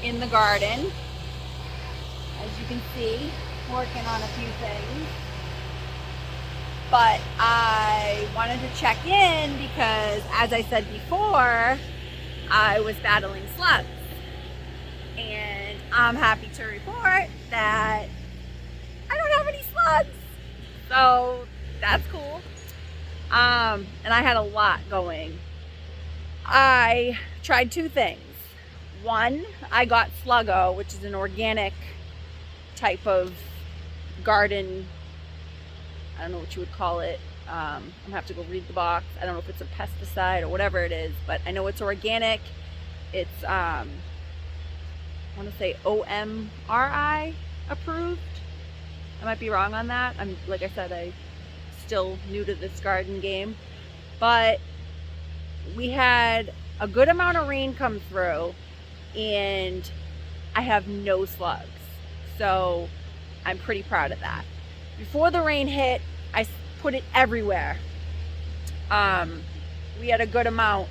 in the garden. As you can see, working on a few things. But I wanted to check in because, as I said before, I was battling slugs. And I'm happy to report that I don't have any slugs. So that's cool. And I had a lot going. I tried two things. One, I got Sluggo, which is an organic type of garden, I don't know what you would call it. I'm gonna have to go read the box. I don't know if it's a pesticide or whatever it is, but I know it's organic. It's I want to say OMRI approved. I might be wrong on that. Like I said, I'm still new to this garden game, but we had a good amount of rain come through and I have no slugs. So I'm pretty proud of that. Before the rain hit, I put it everywhere. We had a good amount.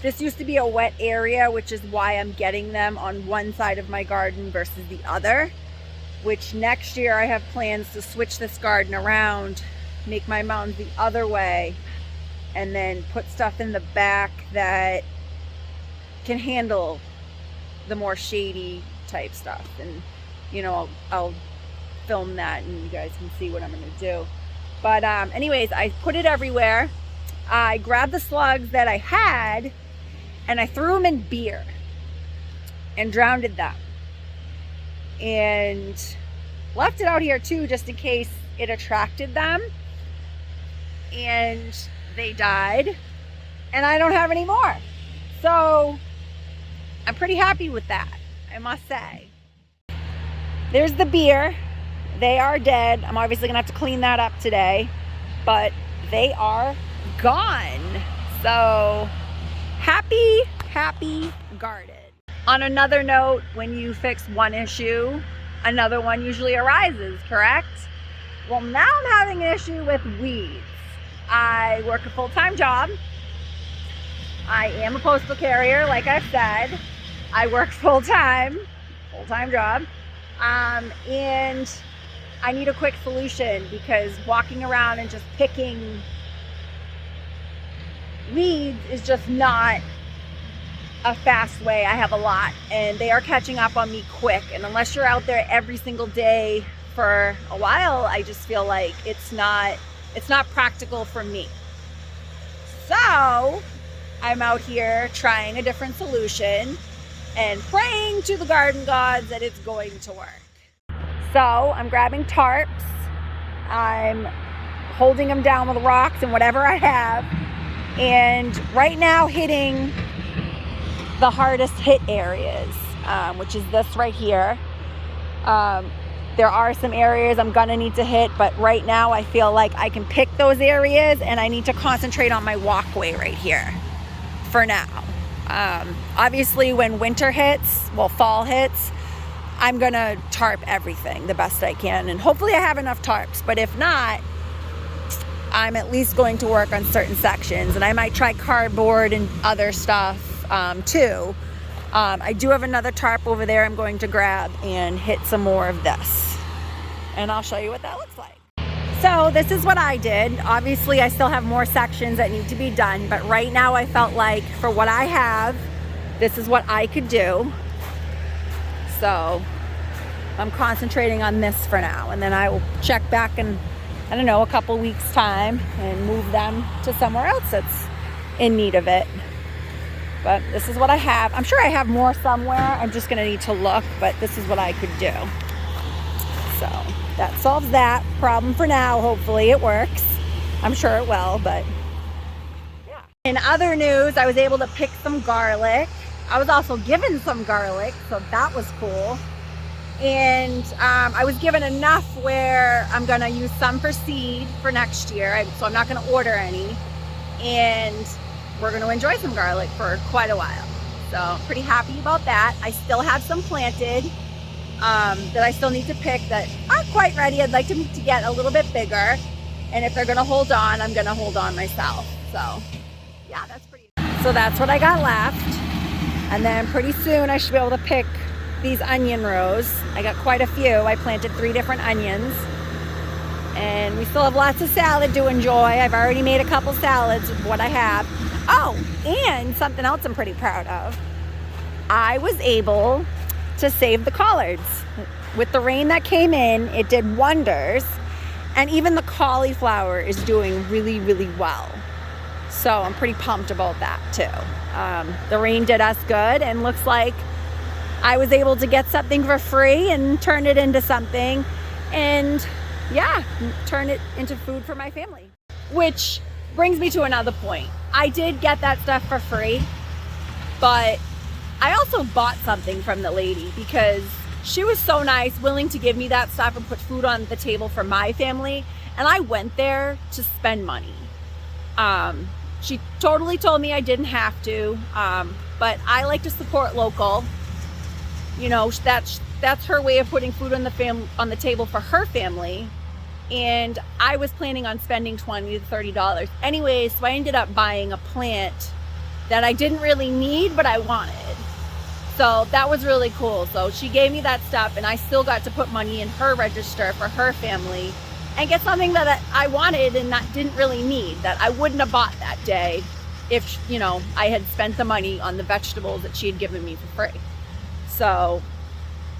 This used to be a wet area, which is why I'm getting them on one side of my garden versus the other, which next year I have plans to switch this garden around, make my mounds the other way, and then put stuff in the back that can handle the more shady type stuff. And you know, I'll film that and you guys can see what I'm gonna do. But anyways, I put it everywhere. I grabbed the slugs that I had and I threw them in beer and drowned them, and left it out here too just in case it attracted them, and they died and I don't have any more. So I'm pretty happy with that, I must say. There's the beer. They are dead. I'm obviously gonna have to clean that up today, but they are gone. So happy garden. On another note, when you fix one issue, another one usually arises, correct? Well, now I'm having an issue with weeds. I work a full-time job. I am a postal carrier, like I've said. I work full-time job. And I need a quick solution because walking around and just picking weeds is just not a fast way. I have a lot and they are catching up on me quick. And unless you're out there every single day for a while, I just feel like it's not practical for me. So I'm out here trying a different solution and praying to the garden gods that it's going to work. So I'm grabbing tarps. I'm holding them down with rocks and whatever I have. And right now hitting the hardest hit areas, which is this right here. There are some areas I'm gonna need to hit, but right now I feel like I can pick those areas and I need to concentrate on my walkway right here for now. Obviously when winter hits, well, fall hits, I'm gonna tarp everything the best I can, and hopefully I have enough tarps, but if not, I'm at least going to work on certain sections, and I might try cardboard and other stuff too. I do have another tarp over there I'm going to grab and hit some more of this, and I'll show you what that looks like. So this is what I did. Obviously I still have more sections that need to be done, but right now I felt like for what I have, this is what I could do. So I'm concentrating on this for now, and then I will check back in, I don't know, a couple weeks time and move them to somewhere else that's in need of it. But this is what I have. I'm sure I have more somewhere. I'm just gonna need to look, but this is what I could do. So that solves that problem for now. Hopefully it works. I'm sure it will, but yeah. In other news, I was able to pick some garlic. I was also given some garlic, so that was cool. And I was given enough where I'm gonna use some for seed for next year, so I'm not gonna order any. And we're gonna enjoy some garlic for quite a while. So I'm pretty happy about that. I still have some planted that I still need to pick that aren't quite ready. I'd like them to get a little bit bigger. And if they're gonna hold on, I'm gonna hold on myself. So yeah, that's pretty. So that's what I got left. And then pretty soon I should be able to pick these onion rows. I got quite a few. I planted 3 different onions. And we still have lots of salad to enjoy. I've already made a couple salads with what I have. Oh, and something else I'm pretty proud of. I was able to save the collards. With the rain that came in, it did wonders. And even the cauliflower is doing really, really well. So I'm pretty pumped about that too. The rain did us good, and looks like I was able to get something for free and turn it into something. And yeah, turn it into food for my family. Which brings me to another point. I did get that stuff for free, but I also bought something from the lady because she was so nice, willing to give me that stuff and put food on the table for my family. And I went there to spend money. She totally told me I didn't have to, but I like to support local. You know, that's her way of putting food on the table for her family. And I was planning on spending $20 to $30. Anyways, so I ended up buying a plant that I didn't really need, but I wanted. So that was really cool. So she gave me that stuff, and I still got to put money in her register for her family and get something that I wanted and that didn't really need, that I wouldn't have bought that day if, you know, I had spent the money on the vegetables that she had given me for free. So,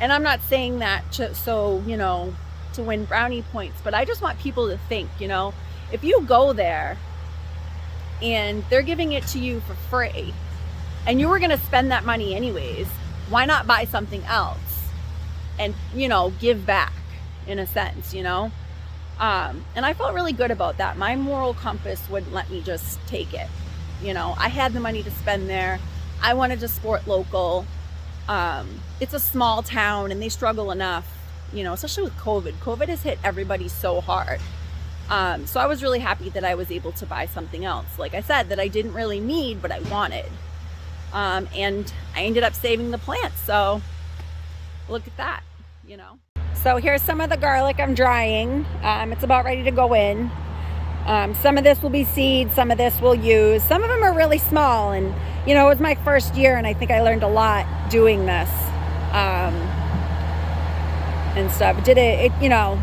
and I'm not saying that so, you know, to win brownie points, but I just want people to think, you know, if you go there and they're giving it to you for free and you were going to spend that money anyways, why not buy something else and, you know, give back in a sense, you know? And I felt really good about that. My moral compass wouldn't let me just take it. You know, I had the money to spend there. I wanted to support local. It's a small town and they struggle enough, you know, especially with COVID. COVID has hit everybody so hard. So I was really happy that I was able to buy something else, like I said, that I didn't really need, but I wanted. And I ended up saving the plants. So look at that, you know. So here's some of the garlic I'm drying. It's about ready to go in. Some of this will be seeds, some of this we'll use. Some of them are really small, and you know, it was my first year and I think I learned a lot doing this. And stuff. You know,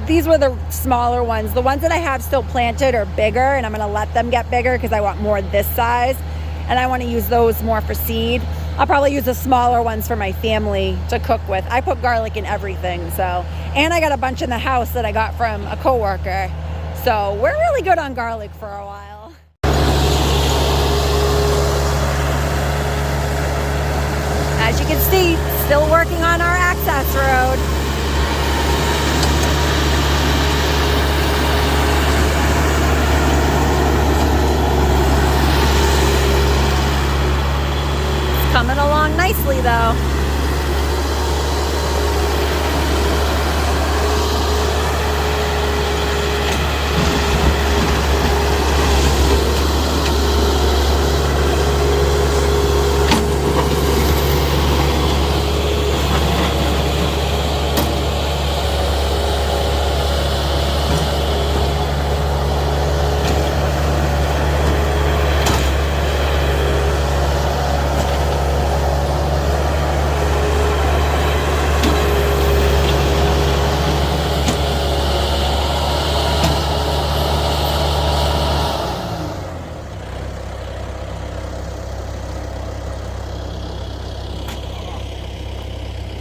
these were the smaller ones. The ones that I have still planted are bigger, and I'm gonna let them get bigger because I want more this size. And I want to use those more for seed. I'll probably use the smaller ones for my family to cook with. I put garlic in everything, so. And I got a bunch in the house that I got from a coworker. So we're really good on garlic for a while. As you can see, still working on our access road. Coming along nicely though.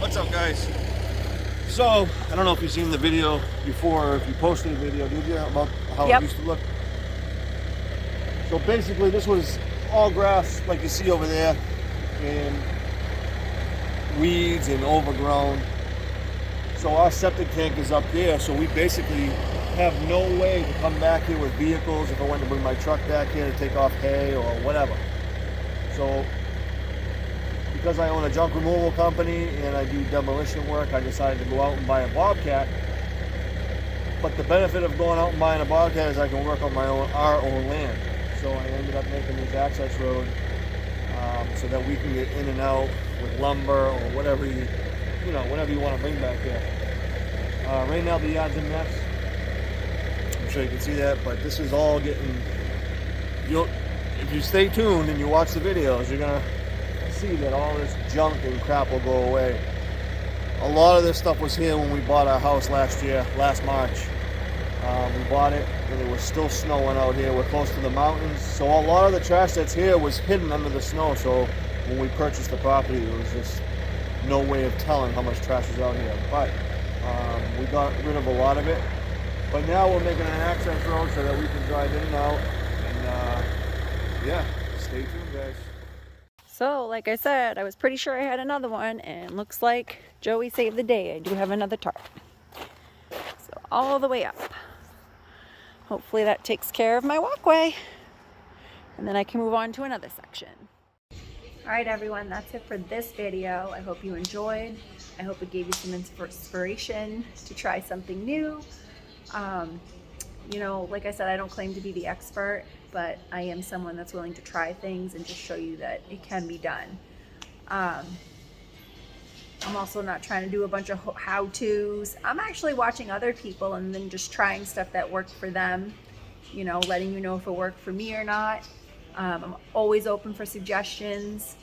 What's up, guys? So I don't know if you've seen the video before, or if you posted a video, did you, about how it used to look? So basically this was all grass like you see over there, and weeds and overgrown. So our septic tank is up there, so we basically have no way to come back here with vehicles if I wanted to bring my truck back here to take off hay or whatever. So because I own a junk removal company and I do demolition work, I decided to go out and buy a Bobcat. But the benefit of going out and buying a Bobcat is I can work on our own land. So I ended up making this access road so that we can get in and out with lumber or whatever whatever you want to bring back here. Right now the yard's a mess. I'm sure you can see that, but this is all getting. If you stay tuned and you watch the videos, you're gonna see that all this junk and crap will go away. A lot of this stuff was here when we bought our house last March. We bought it and it was still snowing out here. We're close to the mountains, so a lot of the trash that's here was hidden under the snow. So when we purchased the property, there was just no way of telling how much trash is out here. But we got rid of a lot of it. But now we're making an access road so that we can drive in and out. And yeah, stay tuned, guys. So, like I said, I was pretty sure I had another one, and looks like Joey saved the day. I do have another tarp. So, all the way up. Hopefully that takes care of my walkway. And then I can move on to another section. Alright everyone, that's it for this video. I hope you enjoyed. I hope it gave you some inspiration to try something new. You know, like I said, I don't claim to be the expert, but I am someone that's willing to try things and just show you that it can be done. I'm also not trying to do a bunch of how-tos. I'm actually watching other people and then just trying stuff that worked for them, you know, letting you know if it worked for me or not. I'm always open for suggestions.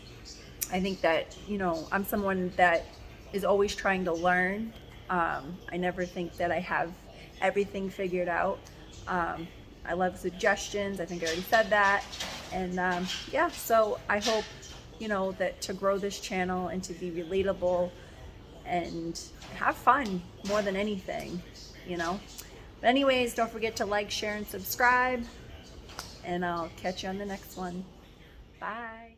I think that, you know, I'm someone that is always trying to learn. I never think that I have everything figured out. I love suggestions. I think I already said that. And yeah, so I hope, you know, that to grow this channel and to be relatable and have fun more than anything, you know. But anyways, don't forget to like, share, and subscribe. And I'll catch you on the next one. Bye.